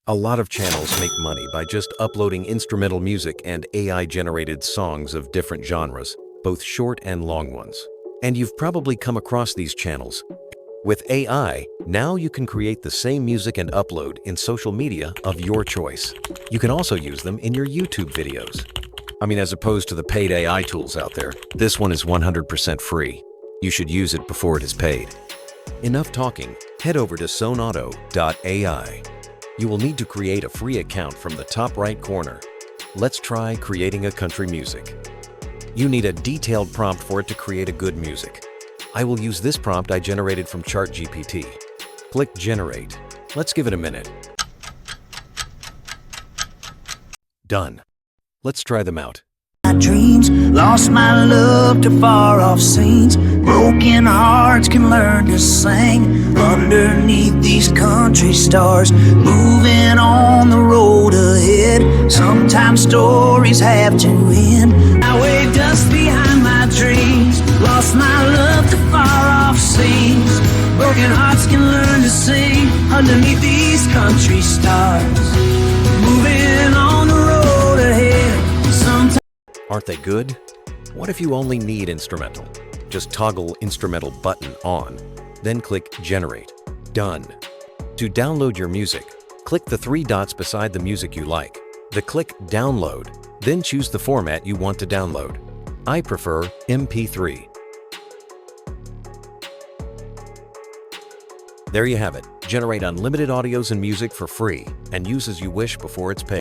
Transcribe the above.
A lot of channels make money by just uploading instrumental music and AI-generated songs of different genres, both short and long ones. And you've probably come across these channels. With AI, now you can create the same music and upload in social media of your choice. You can also use them in your YouTube videos. As opposed to the paid AI tools out there, this one is 100% free. You should use it before it is paid. Enough talking. Head over to sonauto.ai. You will need to create a free account from the top right corner. Let's try creating a country music. You need a detailed prompt for it to create a good music. I will use this prompt I generated from ChatGPT. Click Generate. Let's give it a minute. Done. Let's try them out. My dreams, lost my love to far-off scenes. Broken hearts can learn to sing underneath these country stars. Moving on the road ahead, sometimes stories have to end. I wave dust behind my dreams, lost my love to far-off scenes. Broken hearts can learn to sing underneath these country stars. Moving on the road ahead, sometimes. Aren't they good? What if you only need instrumental? Just toggle instrumental button on, then click Generate. Done. To download your music, click the three dots beside the music you like. Click Download, then choose the format you want to download. I prefer MP3. There you have it. Generate unlimited audios and music for free and use as you wish before it's paid.